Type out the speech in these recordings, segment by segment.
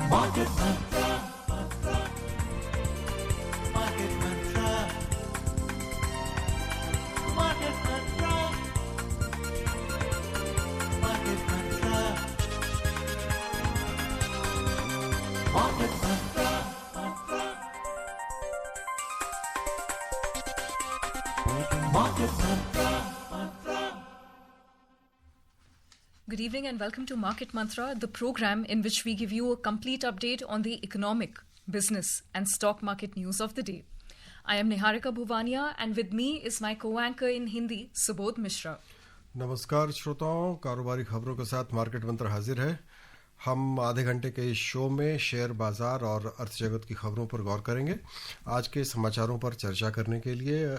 Market Mantra, Market Mantra, Market Mantra, Market Mantra, Market Mantra, Market Mantra. Good evening and welcome to Market Mantra, the program in which we give you a complete update on the economic, business and stock market news of the day. I am Niharika Bhuvania and with me is my co-anchor in Hindi, Subodh Mishra. नमस्कार श्रोताओं, कारोबारी खबरों के साथ market मंत्र हाजिर है। हम आधे घंटे के इस शो में शेयर बाजार और अर्थ जगत की खबरों पर गौर करेंगे। आज के समाचारों पर चर्चा करने के लिए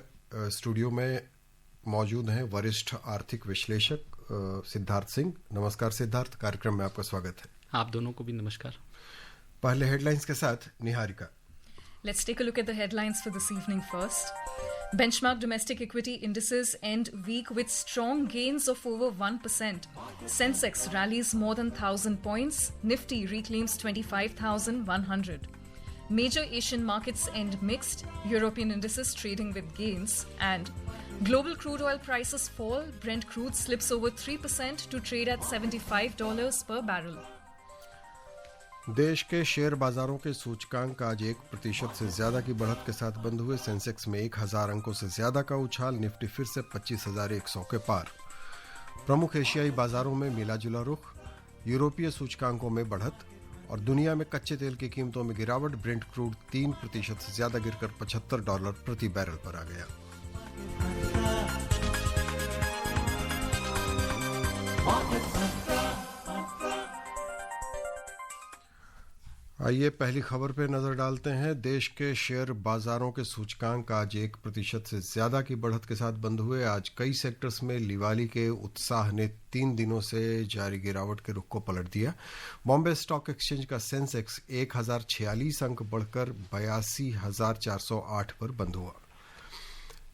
स्टूडियो में मौजूद हैं वरिष्ठ आर्थिक विश्लेषक सिद्धार्थ सिंह। नमस्कार सिद्धार्थ, कार्यक्रम में आपका स्वागत है। आप दोनों को भी नमस्कार। पहले हेडलाइंस के साथ Niharika. Let's take a look at the headlines for this evening first. Benchmark domestic equity indices end week with strong gains of over 1%. Sensex rallies more than 1,000 points. Nifty reclaims 25,100. Major Asian markets end mixed. European indices trading with gains. And global crude oil prices fall. Brent crude slips over 3% to trade at $75 per barrel. देश के share बाजारों के सूचकांक आज 1% से ज्यादा की बढ़त के साथ बंद हुए। सेंसेक्स में 1,000 अंकों से ज्यादा का उछाल। निफ्टी फिर से 25,100 के पार। प्रमुख एशियाई बाजारों में मिला जुला रुख। यूरोपीय सूचकांकों में बढ़त और दुनिया में कच्चे तेल की कीमतों में गिरावट। ब्रेंट क्रूड 3% से ज्यादा गिरकर $75 प्रति बैरल पर आ गया। आइए पहली खबर पर नजर डालते हैं। देश के शेयर बाजारों के सूचकांक आज 1% से ज्यादा की बढ़त के साथ बंद हुए। आज कई सेक्टर्स में दिवाली के उत्साह ने 3 दिनों से जारी गिरावट के रुख को पलट दिया। बॉम्बे स्टॉक एक्सचेंज का सेंसेक्स 1,046 अंक बढ़कर 82,408 पर बंद हुआ।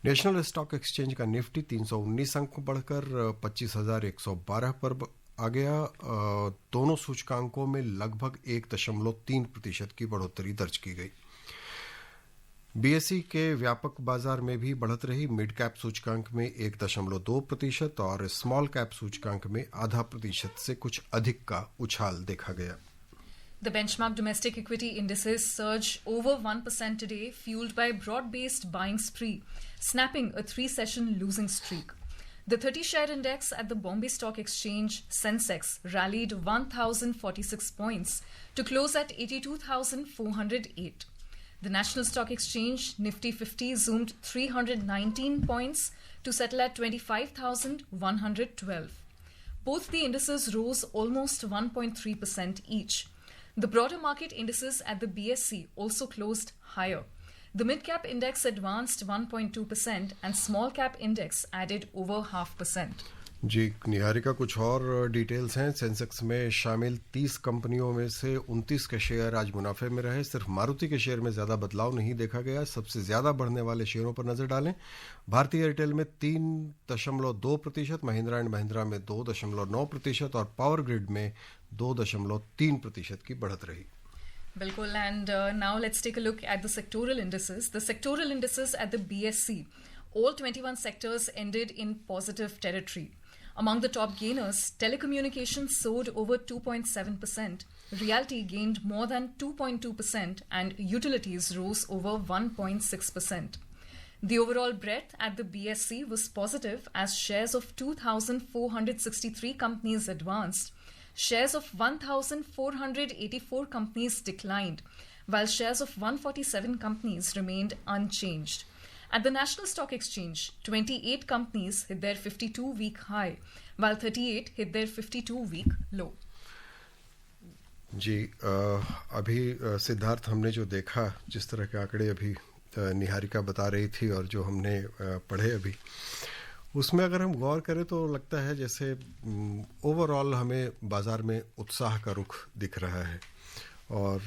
नेशनल स्टॉक एक्सचेंज का निफ्टी 319 अंक बढ़कर 25,112 पर आ गया। दोनों सूचकांकों में लगभग 1.3% की बढ़ोतरी दर्ज की गई। बीएसई के व्यापक बाजार में भी बढ़त रही। मिड कैप सूचकांक में 1.2% और स्मॉल कैप सूचकांक में 0.5% से कुछ अधिक का उछाल देखा गया। The benchmark domestic equity indices surged over 1% today, fueled by broad-based buying spree, snapping a 3-session losing streak. The 30-share index at the Bombay Stock Exchange, Sensex, rallied 1,046 points to close at 82,408. The National Stock Exchange, Nifty 50, zoomed 319 points to settle at 25,112. Both the indices rose almost 1.3% each. The broader market indices at the BSE also closed higher. The mid-cap index advanced 1.2% and small-cap index added over 0.5%. जी निहारिका, कुछ और details हैं। Sensex में शामिल 30 कंपनियों में से 29 के share आज मुनाफे में रहे। सिर्फ मारुति के शेयर में ज्यादा बदलाव नहीं देखा गया। सबसे ज्यादा बढ़ने वाले शेयरों पर नजर डालें। भारतीय एयरटेल में 3.2%, महिंद्रा एंड महिंद्रा में 2.9% और पावर ग्रिड में 2.3% की बढ़त रही। Bilkul, and now let's take a look at the sectoral indices. The sectoral indices at the BSE, all 21 sectors ended in positive territory. Among the top gainers, telecommunications soared over 2.7%, realty gained more than 2.2%, and utilities rose over 1.6%. The overall breadth at the BSE was positive as shares of 2,463 companies advanced. Shares of 1,484 companies declined, while shares of 147 companies remained unchanged. At the National Stock Exchange, 28 companies hit their 52-week high, while 38 hit their 52-week low. जी अभी सिद्धार्थ, हमने जो देखा, जिस तरह के आंकड़े अभी निहारिका बता रही थी और जो हमने पढ़े अभी, उसमें अगर हम गौर करें तो लगता है जैसे ओवरऑल हमें बाजार में उत्साह का रुख दिख रहा है और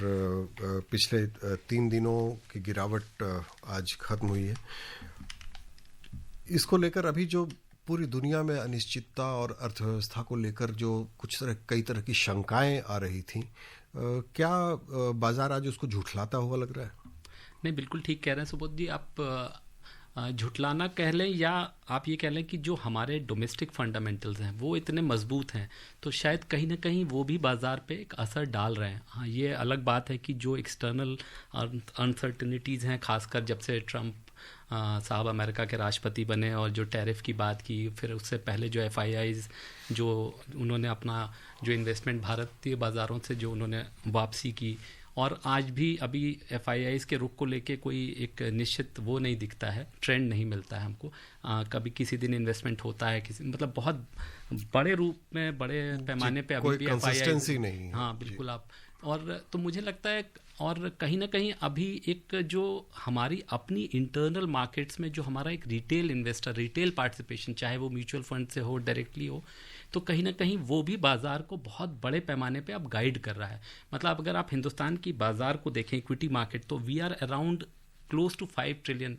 पिछले 3 दिनों की गिरावट आज खत्म हुई है। इसको लेकर अभी जो पूरी दुनिया में अनिश्चितता और अर्थव्यवस्था को लेकर जो कई तरह की शंकाएं आ रही थीं, क्या बाजार आज उसको झुठलाता हुआ लग रहा है? नहीं, बिल्कुल ठीक कह रहे हैं सुबोध जी आप। झुठलाना कह लें या आप ये कह लें कि जो हमारे डोमेस्टिक फंडामेंटल्स हैं वो इतने मजबूत हैं, तो शायद कहीं ना कहीं वो भी बाज़ार पे एक असर डाल रहे हैं। हाँ, ये अलग बात है कि जो एक्सटर्नल अनसर्टनिटीज़ हैं, खासकर जब से ट्रंप साहब अमेरिका के राष्ट्रपति बने और जो टैरिफ की बात की, फिर उससे पहले जो FIIs जो उन्होंने अपना जो इन्वेस्टमेंट भारतीय बाज़ारों से जो उन्होंने वापसी की, और आज भी अभी FIIs के रुख को लेके कोई एक निश्चित वो नहीं दिखता है, ट्रेंड नहीं मिलता है हमको। कभी किसी दिन इन्वेस्टमेंट होता है, किसी मतलब बहुत बड़े रूप में, बड़े पैमाने पे अभी भी FIIs नहीं है। हाँ बिल्कुल आप। और तो मुझे लगता है, और कहीं ना कहीं अभी एक जो हमारी अपनी इंटरनल मार्केट्स में जो हमारा एक रिटेल इन्वेस्टर, रिटेल पार्टिसिपेशन, चाहे वो म्यूचुअल फंड से हो, डायरेक्टली हो, तो कहीं ना कहीं वो भी बाज़ार को बहुत बड़े पैमाने पे अब गाइड कर रहा है। मतलब अगर आप हिंदुस्तान की बाज़ार को देखें, इक्विटी मार्केट, तो we are around close to 5 trillion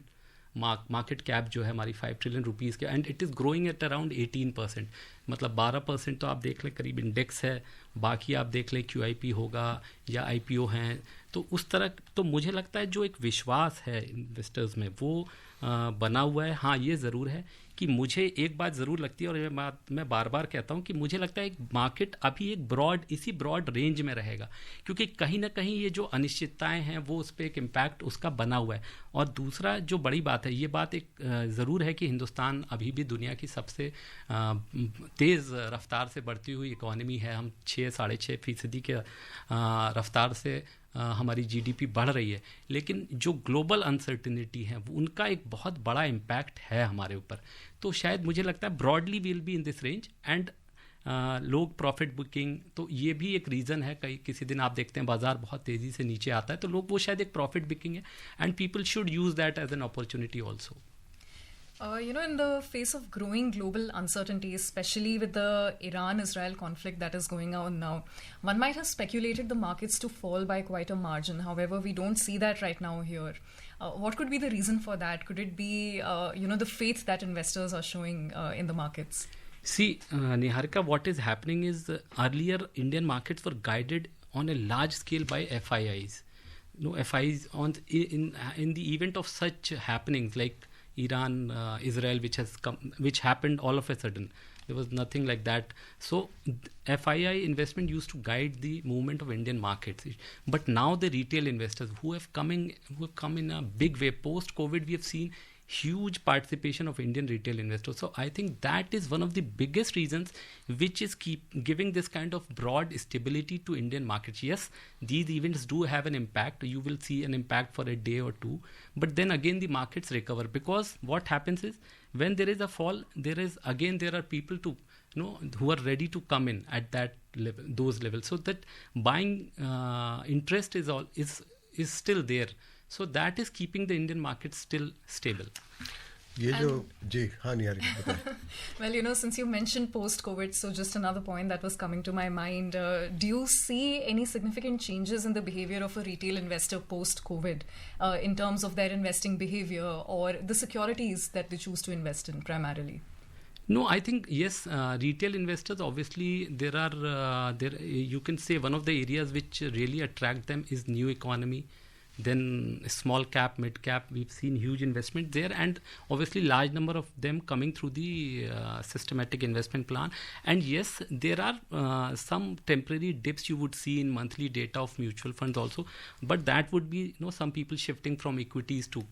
market cap जो है हमारी 5 ट्रिलियन रुपीज़ के, and it is growing at around 18%। मतलब 12% तो आप देख लें करीब इंडेक्स है, बाकी आप देख लें QIP होगा या IPO हैं। तो उस तरह, तो मुझे लगता है जो एक विश्वास है इन्वेस्टर्स में वो बना हुआ है। हाँ, ये ज़रूर है कि मुझे एक बात ज़रूर लगती है, और ये बात मैं बार बार कहता हूँ कि मुझे लगता है एक मार्केट अभी एक इसी ब्रॉड रेंज में रहेगा, क्योंकि कहीं ना कहीं ये जो अनिश्चितताएं हैं वो उस पर एक इम्पैक्ट उसका बना हुआ है। और दूसरा जो बड़ी बात है, ये बात एक ज़रूर है कि हिंदुस्तान अभी भी दुनिया की सबसे तेज़ रफ्तार से बढ़ती हुई इकॉनमी है। हम 6-6.5% के रफ्तार से हमारी GDP बढ़ रही है, लेकिन जो ग्लोबल अनसर्टिनिटी है उनका एक बहुत बड़ा इम्पैक्ट है हमारे ऊपर। तो शायद मुझे लगता है broadly will be in this range, and लोग प्रॉफिट बुकिंग, तो ये भी एक रीज़न है। किसी दिन आप देखते हैं बाज़ार बहुत तेज़ी से नीचे आता है, तो लोग वो शायद एक प्रॉफिट बुकिंग है, and people should use that as an opportunity also. In the face of growing global uncertainty, especially with the Iran-Israel conflict that is going on now, one might have speculated the markets to fall by quite a margin. However, we don't see that right now here. What could be the reason for that? Could it be, the faith that investors are showing in the markets? See, Niharika, what is happening is earlier Indian markets were guided on a large scale by FIIs. FIIs in the event of such happenings like Iran, Israel, which happened all of a sudden. There was nothing like that. So FII investment used to guide the movement of Indian markets. But now the retail investors who have come in a big way post-COVID, we have seen huge participation of Indian retail investors. So I think that is one of the biggest reasons which is keep giving this kind of broad stability to Indian markets. Yes, these events do have an impact. You will see an impact for a day or two, but then again the markets recover, because what happens is when there is a fall, there are people who are ready to come in at that level, those levels, so that buying interest is still there. So that is keeping the Indian market still stable. Well, since you mentioned post-COVID, so just another point that was coming to my mind. Do you see any significant changes in the behavior of a retail investor post-COVID in terms of their investing behavior or the securities that they choose to invest in primarily? No, I think yes, retail investors, obviously you can say one of the areas which really attract them is new economy. Then small cap, mid cap, we've seen huge investment there, and obviously large number of them coming through the systematic investment plan. And yes, there are some temporary dips you would see in monthly data of mutual funds also, but that would be some people shifting from equities to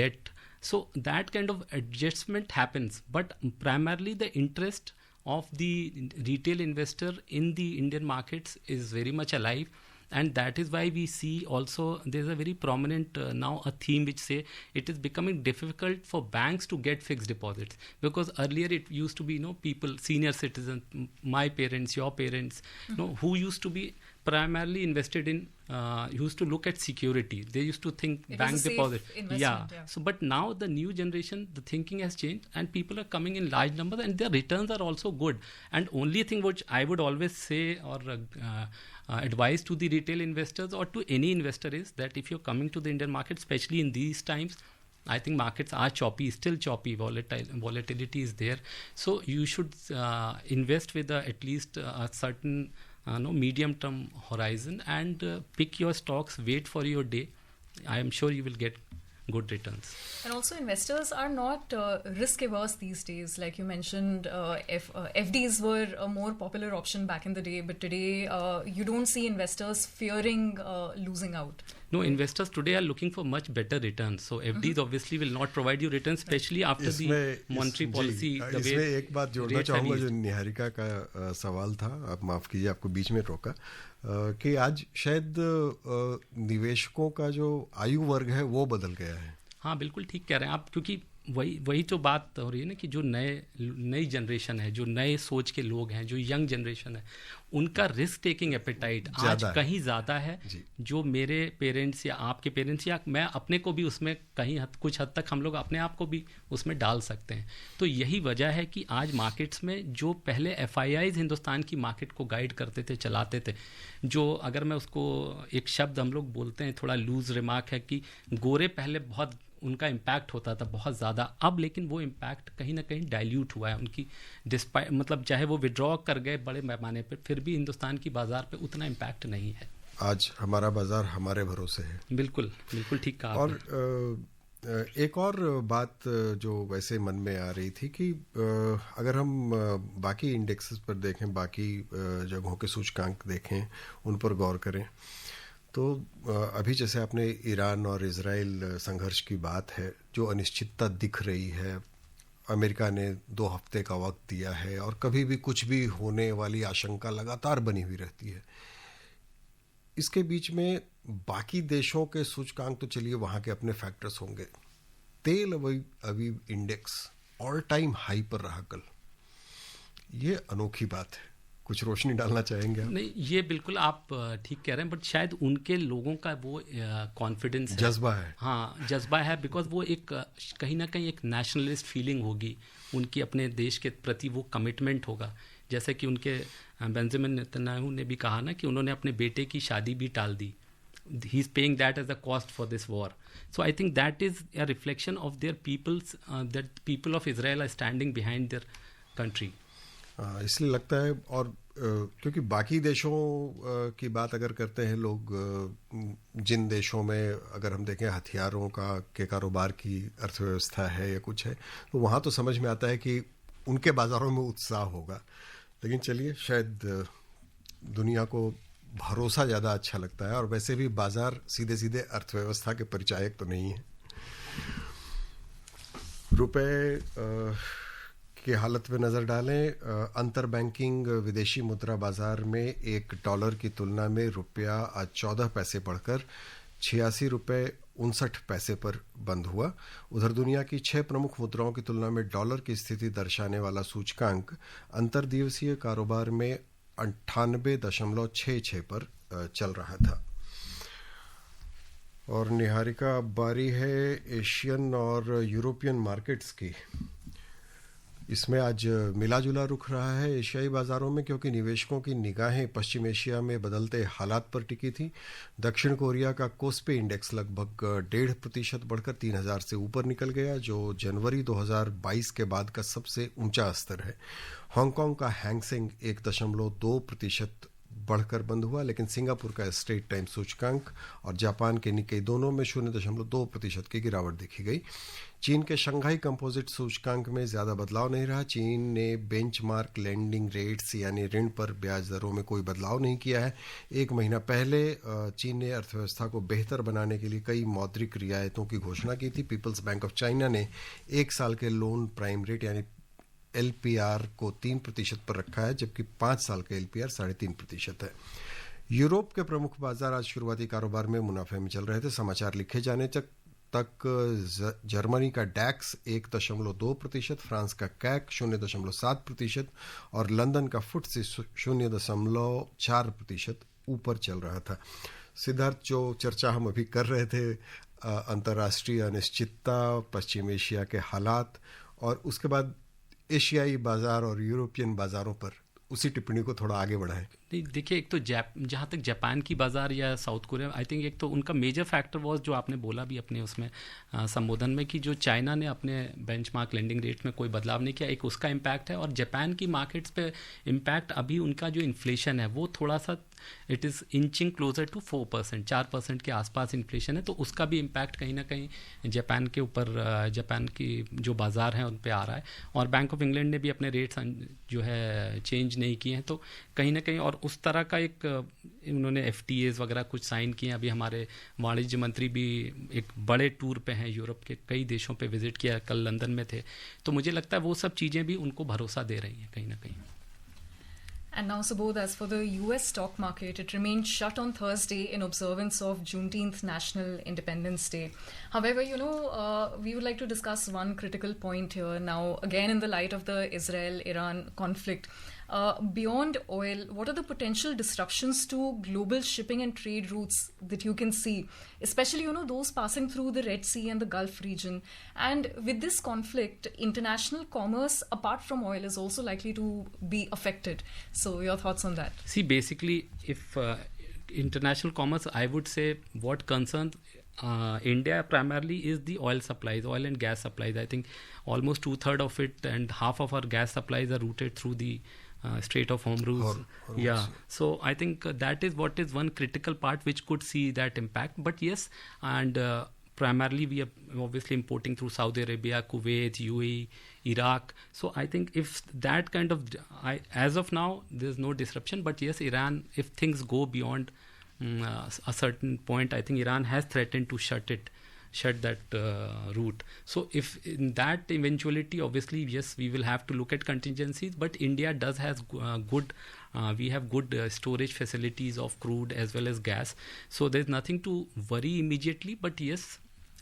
debt. So that kind of adjustment happens, but primarily the interest of the retail investor in the Indian markets is very much alive. And that is why we see also there's a very prominent now a theme which say it is becoming difficult for banks to get fixed deposits, because earlier it used to be people, senior citizens, my parents, your parents, who used to be primarily invested in used to look at security. They used to think it bank deposit. Yeah. So but now the new generation, the thinking has changed, and people are coming in large numbers, and their returns are also good. And only thing which I would always say or advise to the retail investors or to any investor is that if you're coming to the Indian market, especially in these times, I think markets are choppy, still choppy, volatility is there. So you should invest with at least a certain medium term horizon, and pick your stocks, wait for your day. I am sure you will get good returns. And also, investors are not risk averse these days. Like you mentioned, FDs were a more popular option back in the day, but today you don't see investors fearing losing out. No, investors today are looking for much better returns. So FDs obviously will not provide you returns, especially after the monetary policy. इसमें एक बात जोड़ना चाहूँगा जो निहारिका का सवाल था, आप माफ़ कीजिए आपको बीच में रोका, कि आज शायद निवेशकों का जो आयु वर्ग है वो बदल गया है. हाँ, बिल्कुल ठीक कह रहे हैं आप, क्योंकि वही तो बात हो रही है ना कि जो नई जनरेशन है, जो नए सोच के लोग हैं, जो यंग जनरेशन है, उनका रिस्क टेकिंग एपेटाइट आज कहीं ज़्यादा है. जो मेरे पेरेंट्स या आपके पेरेंट्स या मैं अपने को भी उसमें कुछ हद तक हम लोग अपने आप को भी उसमें डाल सकते हैं. तो यही वजह है कि आज मार्केट्स में जो पहले FIIs हिंदुस्तान की मार्केट को गाइड करते थे, चलाते थे, जो अगर मैं उसको एक शब्द हम लोग बोलते हैं, थोड़ा लूज रिमार्क है कि गोरे पहले बहुत उनका इम्पैक्ट होता था बहुत ज़्यादा, अब लेकिन वो इम्पैक्ट कहीं ना कहीं डाइल्यूट हुआ है उनकी, डिस्पाइट मतलब चाहे वो विड्रॉ कर गए बड़े पैमाने पर, फिर भी हिंदुस्तान की बाज़ार पे उतना इम्पैक्ट नहीं है. आज हमारा बाज़ार हमारे भरोसे है. बिल्कुल बिल्कुल ठीक कहा. और एक और बात जो वैसे मन में आ रही थी कि अगर हम बाकी इंडेक्सेस पर देखें, बाकी जगहों के सूचकांक देखें, उन पर गौर करें, तो अभी जैसे आपने ईरान और इजराइल संघर्ष की बात है, जो अनिश्चितता दिख रही है, अमेरिका ने 2 हफ्ते का वक्त दिया है और कभी भी कुछ भी होने वाली आशंका लगातार बनी हुई रहती है. इसके बीच में बाकी देशों के सूचकांक तो चलिए वहाँ के अपने फैक्टर्स होंगे, तेल Aviv index all time high पर रहा कल. ये अनोखी बात है, कुछ रोशनी डालना चाहेंगे आप? नहीं, ये बिल्कुल आप ठीक कह रहे हैं, बट शायद उनके लोगों का वो कॉन्फिडेंस है, जज्बा है. हाँ, जज्बा है, बिकॉज वो एक कहीं ना कहीं एक नेशनलिस्ट फीलिंग होगी उनकी, अपने देश के प्रति वो कमिटमेंट होगा. जैसे कि उनके बेंजामिन नेतन्याहू ने भी कहा ना कि उन्होंने अपने बेटे की शादी भी टाल दी. He is paying that as a cost for this war. So I think that is a reflection of their peoples, that people of Israel are standing behind their country. इसलिए लगता है, और क्योंकि बाकी देशों की बात अगर करते हैं लोग, जिन देशों में अगर हम देखें हथियारों के कारोबार की अर्थव्यवस्था है या कुछ है, तो वहाँ तो समझ में आता है कि उनके बाज़ारों में उत्साह होगा. लेकिन चलिए, शायद दुनिया को भरोसा ज़्यादा अच्छा लगता है, और वैसे भी बाज़ार सीधे सीधे अर्थव्यवस्था के परिचायक तो नहीं है. रुपए की हालत पे नज़र डालें. अंतर बैंकिंग विदेशी मुद्रा बाजार में $1 की तुलना में रुपया आज 14 पैसे बढ़कर 86 रुपये 59 पैसे पर बंद हुआ. उधर दुनिया की 6 प्रमुख मुद्राओं की तुलना में डॉलर की स्थिति दर्शाने वाला सूचकांक अंतर्दिवसीय कारोबार में 98.66 पर चल रहा था. और निहारिका, अब बारी है एशियन और यूरोपियन मार्केट्स की. इसमें आज मिला जुला रुख रहा है एशियाई बाज़ारों में, क्योंकि निवेशकों की निगाहें पश्चिम एशिया में बदलते हालात पर टिकी थी. दक्षिण कोरिया का कोस्पी इंडेक्स लगभग 1.5% बढ़कर 3000 से ऊपर निकल गया, जो जनवरी 2022 के बाद का सबसे ऊंचा स्तर है. हांगकांग का हैंगसेंग 1.2% बढ़कर बंद हुआ, लेकिन सिंगापुर का स्ट्रेट टाइम सूचकांक और जापान के निक्केई दोनों में 0.2% की गिरावट देखी गई. चीन के शंघाई कंपोजिट सूचकांक में ज़्यादा बदलाव नहीं रहा. चीन ने बेंचमार्क लेंडिंग रेट्स यानी ऋण पर ब्याज दरों में कोई बदलाव नहीं किया है. 1 महीना पहले चीन ने अर्थव्यवस्था को बेहतर बनाने के लिए कई मौद्रिक रियायतों की घोषणा की थी. पीपल्स बैंक ऑफ चाइना ने 1 साल के लोन प्राइम रेट यानी LPR को 3% पर रखा है, जबकि 5 साल का LPR 3.5% है. यूरोप के प्रमुख बाजार आज शुरुआती कारोबार में मुनाफे में चल रहे थे. समाचार लिखे जाने तक जर्मनी का डैक्स 1.2%, फ्रांस का कैक 0.7% और लंदन का फुट्सी 0.4% ऊपर चल रहा था. सिद्धार्थ, जो चर्चा हम अभी कर रहे थे, अंतर्राष्ट्रीय अनिश्चितता, पश्चिम एशिया के हालात, और उसके बाद एशियाई बाजार और यूरोपियन बाजारों पर, उसी टिप्पणी को थोड़ा आगे बढ़ाएं. नहीं देखिए, एक तो जहाँ तक जापान की बाज़ार या साउथ कोरिया, आई थिंक एक तो उनका मेजर फैक्टर वॉज जो आपने बोला भी अपने उसमें संबोधन में कि जो चाइना ने अपने बेंचमार्क लेंडिंग रेट में कोई बदलाव नहीं किया, एक उसका इम्पैक्ट है। और जापान की मार्केट्स पे इम्पैक्ट अभी उनका जो इन्फ्लेशन है वो थोड़ा सा it is inching closer to 4%, 4% के आसपास इन्फ्लेशन है, तो उसका भी इम्पैक्ट कहीं ना कहीं जापान के ऊपर, जापान की जो बाज़ार हैं उन पे आ रहा है। और बैंक ऑफ इंग्लैंड ने भी अपने रेट्स जो है चेंज नहीं किए हैं, तो कहीं ना कहीं और उस तरह का एक उन्होंने FTAs वगैरह कुछ साइन किए हैं। अभी हमारे वाणिज्य मंत्री भी एक बड़े टूर पे हैं, यूरोप के कई देशों पे विजिट किया, कल लंदन में थे, तो मुझे लगता है वो सब चीज़ें भी उनको भरोसा दे रही हैं कहीं ना कहीं। And now, Subodh, as for the US stock market, it remained shut on Thursday in observance of Juneteenth National Independence Day. However, we would like to discuss one critical point here now, again in the light of the Israel-Iran conflict. Beyond oil, what are the potential disruptions to global shipping and trade routes that you can see, especially, those passing through the Red Sea and the Gulf region? And with this conflict, international commerce, apart from oil, is also likely to be affected. So your thoughts on that? See, basically, if international commerce, I would say what concerns India primarily is the oil supplies, oil and gas supplies. I think almost 2/3 of it and half of our gas supplies are routed through the Strait of Hormuz. Yeah, so I think that is what is one critical part which could see that impact. But yes, and primarily we are obviously importing through Saudi Arabia, Kuwait, UAE, Iraq. So I think if that kind of, as of now, there's no disruption. But yes, Iran, if things go beyond a certain point, I think Iran has threatened to shut that route. So if in that eventuality, obviously, yes, we will have to look at contingencies, but India does has we have good storage facilities of crude as well as gas. So there's nothing to worry immediately, but yes,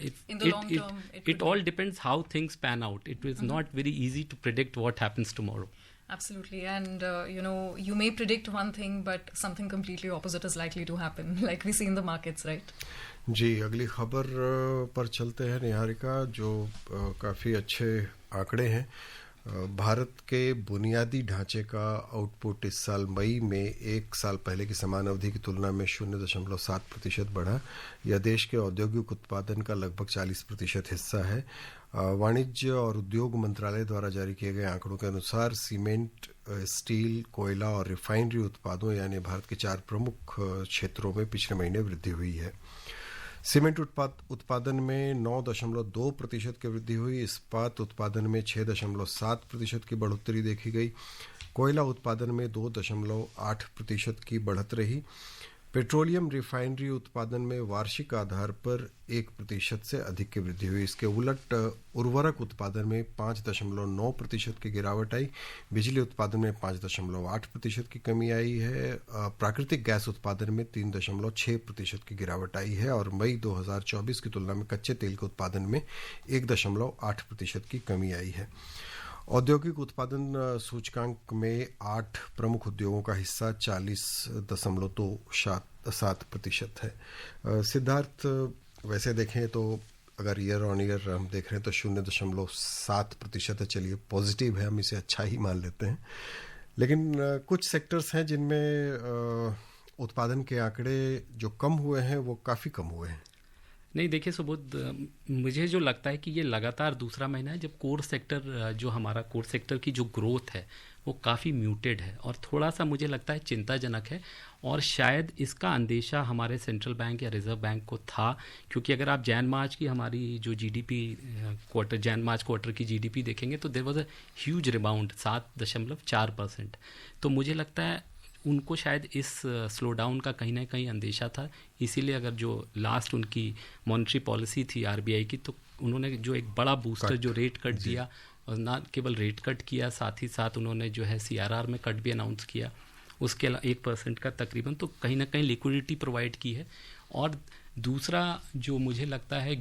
in the long term, it all depends how things pan out. It is not very easy to predict what happens tomorrow. Absolutely. And, you may predict one thing, but something completely opposite is likely to happen, like we see in the markets, right? जी, अगली खबर पर चलते हैं निहारिका, जो काफ़ी अच्छे आंकड़े हैं। भारत के बुनियादी ढांचे का आउटपुट इस साल मई में एक साल पहले की समान अवधि की तुलना में 0.7% बढ़ा। यह देश के औद्योगिक उत्पादन का लगभग 40% हिस्सा है। वाणिज्य और उद्योग मंत्रालय द्वारा जारी किए गए आंकड़ों के अनुसार सीमेंट, स्टील, कोयला और रिफाइनरी उत्पादों यानी भारत के 4 प्रमुख क्षेत्रों में पिछले महीने वृद्धि हुई है। सीमेंट उत्पादन में 9.2% की वृद्धि हुई, इस्पात उत्पादन में 6.7% की बढ़ोतरी देखी गई, कोयला उत्पादन में 2.8% की बढ़त रही। पेट्रोलियम रिफाइनरी उत्पादन में वार्षिक आधार पर 1% से अधिक की वृद्धि हुई। इसके उलट उर्वरक उत्पादन में 5.9% की गिरावट आई, बिजली उत्पादन में 5.8% की कमी आई है, प्राकृतिक गैस उत्पादन में 3.6% की गिरावट आई है और मई 2024 की तुलना में कच्चे तेल के उत्पादन में 1.8% की कमी आई है। औद्योगिक उत्पादन सूचकांक में 8 प्रमुख उद्योगों का हिस्सा 40.27% है। सिद्धार्थ, वैसे देखें तो अगर ईयर ऑन ईयर हम देख रहे हैं तो 0.7% है, चलिए पॉजिटिव है, हम इसे अच्छा ही मान लेते हैं। लेकिन कुछ सेक्टर्स हैं जिनमें उत्पादन के आंकड़े जो कम हुए हैं वो काफ़ी कम हुए हैं। नहीं देखिए सुबोध, मुझे जो लगता है कि ये लगातार दूसरा महीना है जब कोर सेक्टर, जो हमारा कोर सेक्टर की जो ग्रोथ है वो काफ़ी म्यूटेड है और थोड़ा सा मुझे लगता है चिंताजनक है। और शायद इसका अंदेशा हमारे सेंट्रल बैंक या रिजर्व बैंक को था, क्योंकि अगर आप जैन मार्च की हमारी जो GDP quarter, Jan March quarter की जीडीपी देखेंगे तो there was a huge rebound 7.4%। तो मुझे लगता है उनको शायद इस स्लो डाउन का कहीं ना कहीं अंदेशा था, इसीलिए अगर जो लास्ट उनकी मॉनेटरी पॉलिसी थी आरबीआई की, तो उन्होंने जो एक बड़ा बूस्टर जो रेट कट दिया, और ना केवल रेट कट किया, साथ ही साथ उन्होंने जो है सीआरआर में कट भी अनाउंस किया, उसके 1% का तकरीबन, तो कहीं ना कहीं लिक्विडिटी प्रोवाइड की है। और दूसरा जो मुझे लगता है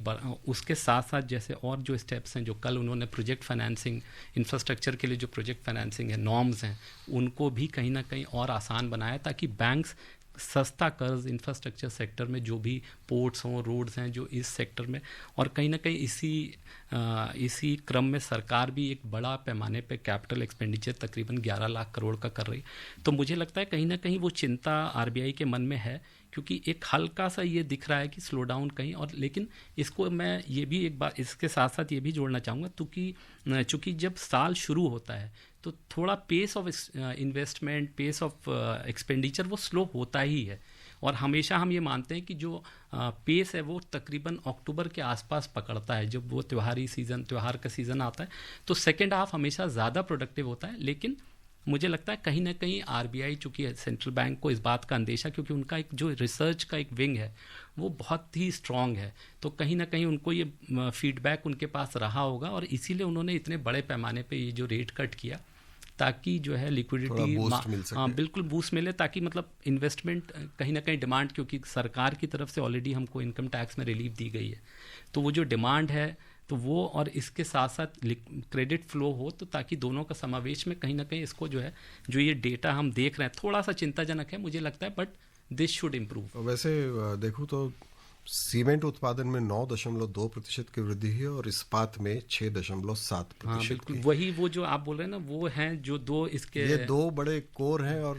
उसके साथ साथ जैसे और जो स्टेप्स हैं जो कल उन्होंने प्रोजेक्ट फाइनेंसिंग, इंफ्रास्ट्रक्चर के लिए जो प्रोजेक्ट फाइनेंसिंग है, नॉर्म्स हैं, उनको भी कहीं ना कहीं और आसान बनाया ताकि बैंक्स सस्ता कर्ज इंफ्रास्ट्रक्चर सेक्टर में, जो भी पोर्ट्स हों, रोड्स हैं जो इस सेक्टर में, और कहीं ना कहीं इसी इसी क्रम में सरकार भी एक बड़ा पैमाने पे कैपिटल एक्सपेंडिचर तकरीबन 11 लाख करोड़ का कर रही है। तो मुझे लगता है कहीं ना कहीं वो चिंता आरबीआई के मन में है, क्योंकि एक हल्का सा ये दिख रहा है कि स्लो डाउन कहीं, और लेकिन इसको मैं ये भी एक बार इसके साथ साथ ये भी जोड़ना चाहूँगा, चूँकि जब साल शुरू होता है तो थोड़ा pace of investment, pace of expenditure वो स्लो होता ही है। और हमेशा हम ये मानते हैं कि जो पेस है वो तकरीबन अक्टूबर के आसपास पकड़ता है, जब वो त्यौहार का सीज़न आता है, तो सेकेंड हाफ हमेशा ज़्यादा प्रोडक्टिव होता है। लेकिन मुझे लगता है कहीं ना कहीं आरबीआई, चूँकि सेंट्रल बैंक को इस बात का अंदेशा, क्योंकि उनका एक जो रिसर्च का एक विंग है वो बहुत ही स्ट्रांग है, तो कहीं ना कहीं उनको ये फीडबैक उनके पास रहा होगा, और इसीलिए उन्होंने इतने बड़े पैमाने पे ये जो रेट कट किया, ताकि जो है लिक्विडिटी, हाँ बिल्कुल बूस्ट मिले, ताकि मतलब इन्वेस्टमेंट कहीं ना कहीं डिमांड, क्योंकि सरकार की तरफ से ऑलरेडी हमको इनकम टैक्स में रिलीफ दी गई है, तो वो जो डिमांड है तो वो, और इसके साथ साथ क्रेडिट फ्लो हो, तो ताकि दोनों का समावेश में कहीं ना कहीं इसको जो है, जो ये डेटा हम देख रहे हैं थोड़ा सा चिंताजनक है मुझे लगता है, बट दिस शुड इम्प्रूव। वैसे देखूँ तो सीमेंट उत्पादन में 9.2% की वृद्धि है और इस्पात में 6.7% की। वही वो जो आप बोल रहे हैं ना, वो हैं जो दो इसके, ये दो बड़े कोर हैं, और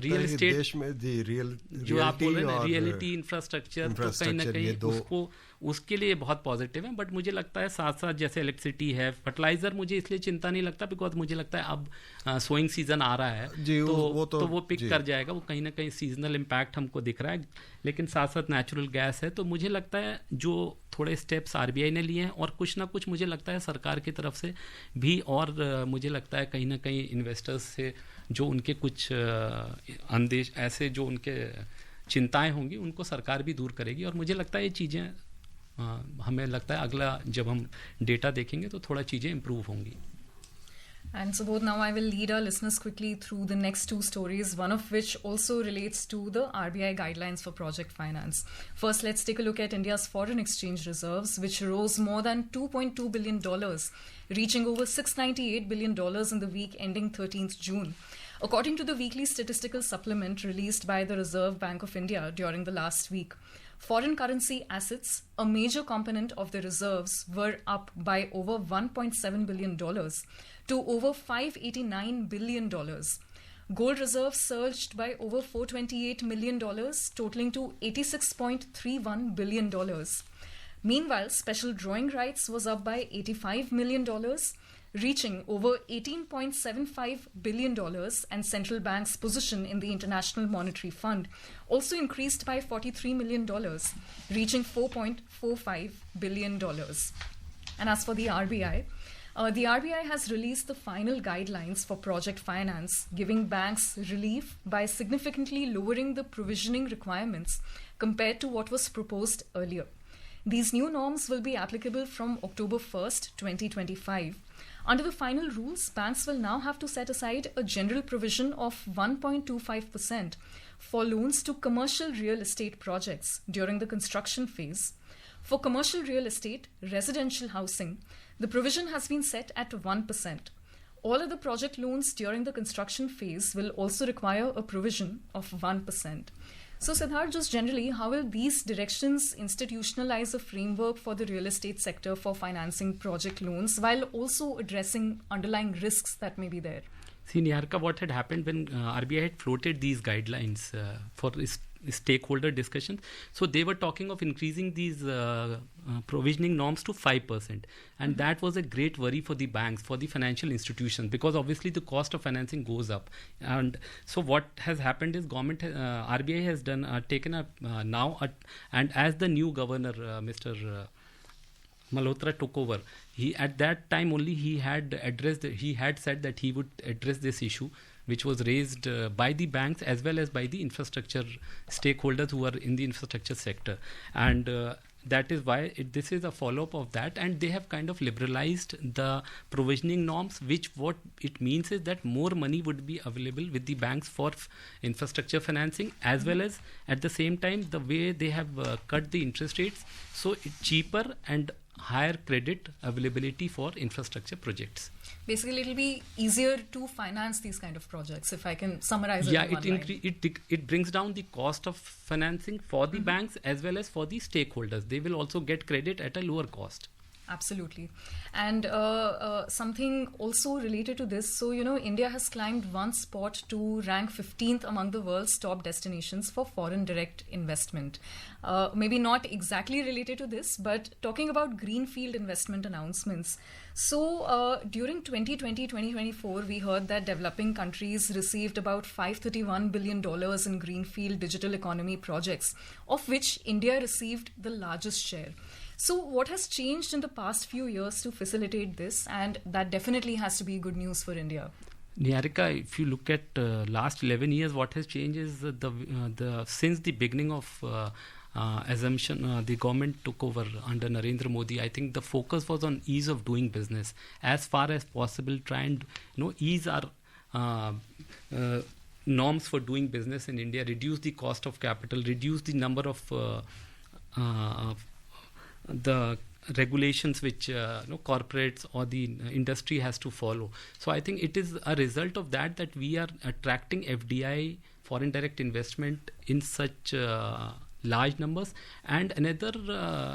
रियल एस्टेट देश में जो आप बोल रहे हैं रियलिटी इंफ्रास्ट्रक्चर, तो कहीं ना कहीं उसके लिए बहुत पॉजिटिव है। बट मुझे लगता है साथ साथ जैसे इलेक्ट्रिसिटी है, फर्टिलाइजर, मुझे इसलिए चिंता नहीं लगता, बिकॉज मुझे लगता है अब सोइंग सीजन आ रहा है जी, तो वो पिक कर जाएगा, वो कहीं ना कहीं सीजनल इम्पैक्ट हमको दिख रहा है। लेकिन साथ साथ नेचुरल गैस है, तो मुझे लगता है जो थोड़े स्टेप्स आरबीआई ने लिए हैं, और कुछ ना कुछ मुझे लगता है सरकार की तरफ से भी, और मुझे लगता है कहीं ना कहीं इन्वेस्टर्स से जो उनके कुछ अंदेश, ऐसे जो उनके चिंताएं होंगी, उनको सरकार भी दूर करेगी। और मुझे लगता है ये चीज़ें, हमें लगता है अगला जब हम डेटा देखेंगे तो थोड़ा चीज़ें इम्प्रूव होंगी। And Subodh, now I will lead our listeners quickly through the next two stories, one of which also relates to the RBI guidelines for project finance. First, let's take a look at India's foreign exchange reserves, which rose more than $2.2 billion, reaching over $698 billion in the week ending 13th June. According to the weekly statistical supplement released by the Reserve Bank of India during the last week, foreign currency assets, a major component of the reserves, were up by over $1.7 billion to over $589 billion. Gold reserves surged by over $428 million, totaling to $86.31 billion. Meanwhile, special drawing rights was up by $85 million, reaching over $18.75 billion, and central bank's position in the International Monetary Fund also increased by $43 million, reaching $4.45 billion. And as for the RBI has released the final guidelines for project finance, giving banks relief by significantly lowering the provisioning requirements compared to what was proposed earlier. These new norms will be applicable from October 1st, 2025. Under the final rules, banks will now have to set aside a general provision of 1.25% for loans to commercial real estate projects during the construction phase. For commercial real estate, residential housing, the provision has been set at 1%. All other project loans during the construction phase will also require a provision of 1%. So, Siddharth, just generally, how will these directions institutionalize a framework for the real estate sector for financing project loans while also addressing underlying risks that may be there? See, Niharika, what had happened when RBI had floated these guidelines for stakeholder discussions, so they were talking of increasing these provisioning norms to 5%, and that was a great worry for the banks, for the financial institutions, because obviously the cost of financing goes up. And so what has happened is government RBI has taken up and as the new governor, Mr. Malhotra took over, he at that time only he had said that he would address this issue, which was raised by the banks as well as by the infrastructure stakeholders who are in the infrastructure sector. And that is why this is a follow-up of that, and they have kind of liberalized the provisioning norms, which what it means is that more money would be available with the banks for infrastructure financing, as well as at the same time the way they have cut the interest rates, so it's cheaper and higher credit availability for infrastructure projects. Basically, it'll be easier to finance these kind of projects, if I can summarize it. Yeah, it brings down the cost of financing for the banks as well as for the stakeholders. They will also get credit at a lower cost. Absolutely. And something also related to this. So, India has climbed one spot to rank 15th among the world's top destinations for foreign direct investment. Maybe not exactly related to this, but talking about greenfield investment announcements. So, during 2020-2024, we heard that developing countries received about $531 billion in greenfield digital economy projects, of which India received the largest share. So what has changed in the past few years to facilitate this? And that definitely has to be good news for India. Niharika, if you look at last 11 years, what has changed is since the beginning of assumption, the government took over under Narendra Modi. I think the focus was on ease of doing business. As far as possible, try and ease our norms for doing business in India, reduce the cost of capital, reduce the number of the regulations which corporates or the industry has to follow. So I think it is a result of that we are attracting FDI, foreign direct investment, in such large numbers. And another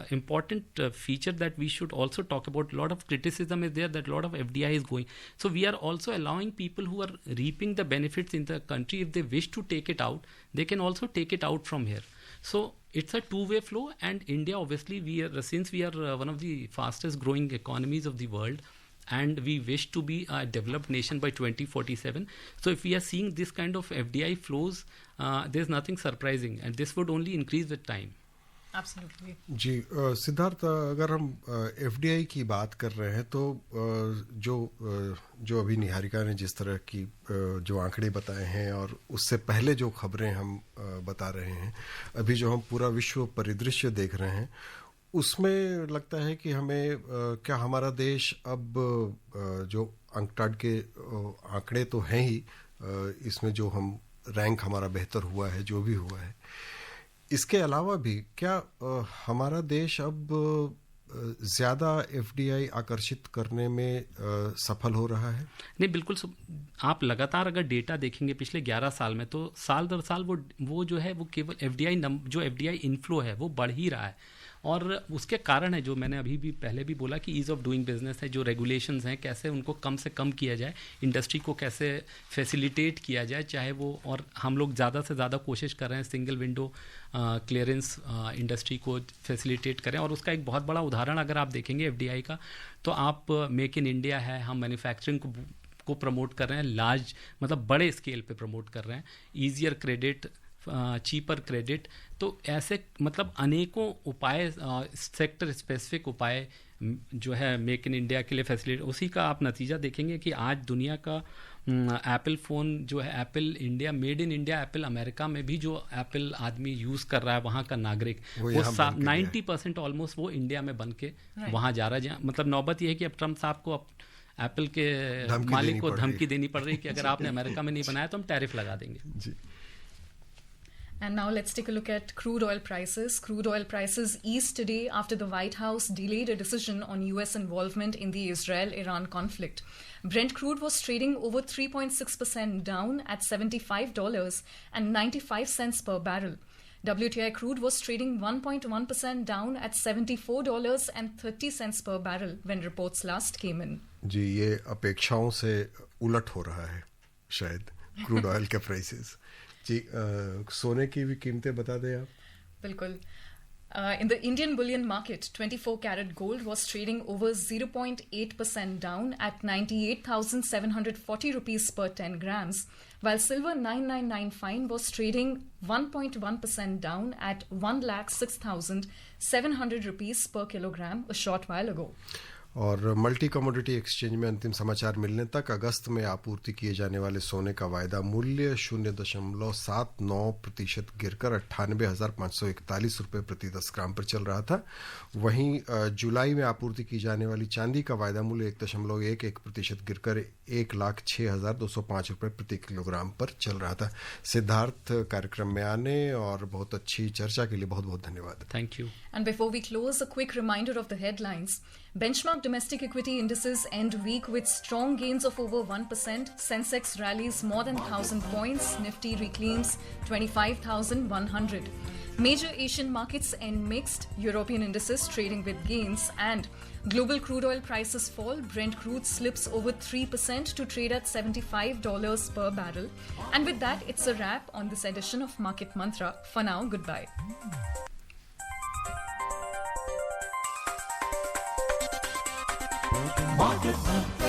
important feature that we should also talk about, a lot of criticism is there that a lot of FDI is going. So we are also allowing people who are reaping the benefits in the country, if they wish to take it out, they can also take it out from here. So it's a two-way flow, and India, obviously, since we are one of the fastest growing economies of the world, and we wish to be a developed nation by 2047. So if we are seeing this kind of FDI flows, there's nothing surprising, and this would only increase with time. Absolutely. जी सिद्धार्थ, अगर हम FDI की बात कर रहे हैं तो जो अभी निहारिका ने जिस तरह की जो आंकड़े बताए हैं और उससे पहले जो खबरें हम बता रहे हैं, अभी जो हम पूरा विश्व परिदृश्य देख रहे हैं, उसमें लगता है कि हमें क्या हमारा देश अब जो अंकटाड के आंकड़े तो हैं ही, इसमें जो हम रैंक हमारा बेहतर हुआ है, जो भी हुआ है, इसके अलावा भी क्या हमारा देश अब ज़्यादा एफडीआई आकर्षित करने में सफल हो रहा है? नहीं, बिल्कुल। आप लगातार अगर डेटा देखेंगे पिछले 11 साल में, तो साल दर साल वो जो है वो केवल एफडीआई इनफ्लो है वो बढ़ ही रहा है। और उसके कारण है जो मैंने अभी भी पहले भी बोला कि ईज़ ऑफ डूइंग बिजनेस है, जो रेगुलेशंस हैं कैसे उनको कम से कम किया जाए, इंडस्ट्री को कैसे फैसिलिटेट किया जाए, चाहे वो, और हम लोग ज़्यादा से ज़्यादा कोशिश कर रहे हैं सिंगल विंडो क्लियरेंस इंडस्ट्री को फैसिलिटेट करें। और उसका एक बहुत बड़ा उदाहरण अगर आप देखेंगे एफडीआई का, तो आप मेक इन इंडिया है, हम मैन्युफैक्चरिंग को प्रमोट कर रहे हैं, लार्ज मतलब बड़े स्केल पे प्रमोट कर रहे हैं, ईजियर क्रेडिट, चीपर क्रेडिट। तो ऐसे मतलब अनेकों उपाय, सेक्टर स्पेसिफिक उपाय जो है मेक इन इंडिया के लिए फैसिलिटी, उसी का आप नतीजा देखेंगे कि आज दुनिया का एप्पल फ़ोन जो है, Apple India, made in India Apple America में भी जो एप्पल आदमी यूज़ कर रहा है, वहाँ का नागरिक, वो 90% ऑलमोस्ट वो इंडिया में बन के वहाँ जा रहा है। मतलब नौबत ये है कि अब ट्रम्प साहब को एप्पल के मालिक को धमकी देनी पड़ रही है कि अगर आपने अमेरिका में नहीं बनाया तो हम टैरिफ लगा देंगे जी। And now let's take a look at crude oil prices. Crude oil prices eased today after the White House delayed a decision on US involvement in the Israel-Iran conflict. Brent crude was trading over 3.6% down at $75.95 per barrel. WTI crude was trading 1.1% down at $74.30 per barrel when reports last came in. जी, ये अपेक्षाओं से उलट हो रहा है शायद crude oil के prices. जी, सोने की भी कीमतें बता दें आप। बिल्कुल। In the Indian bullion market, 24 karat gold was trading over 0.8% down at 98,740 rupees per 10 grams, while silver 999 fine was trading 1.1% down at 1,06,700 rupees per kilogram a short while ago. और मल्टी कमोडिटी एक्सचेंज में अंतिम समाचार मिलने तक अगस्त में आपूर्ति किए जाने वाले सोने का वायदा मूल्य 0.79% गिरकर 98,541 रुपये प्रति 10 ग्राम पर चल रहा था। वहीं जुलाई में आपूर्ति की जाने वाली चांदी का वायदा मूल्य 1.11% गिरकर 1,06,205 रुपये प्रति किलोग्राम पर चल रहा था। सिद्धार्थ, कार्यक्रम में आने और बहुत अच्छी चर्चा के लिए बहुत बहुत धन्यवाद। Thank you. And before we close, a quick reminder of the headlines. Benchmark domestic equity indices end week with strong gains of over 1%. Sensex rallies more than 1,000 points. Nifty reclaims 25,100. Major Asian markets end mixed, European indices trading with gains, and global crude oil prices fall. Brent crude slips over 3% to trade at $75 per barrel. And with that, it's a wrap on this edition of Market Mantra. For now, goodbye. Market Mantra.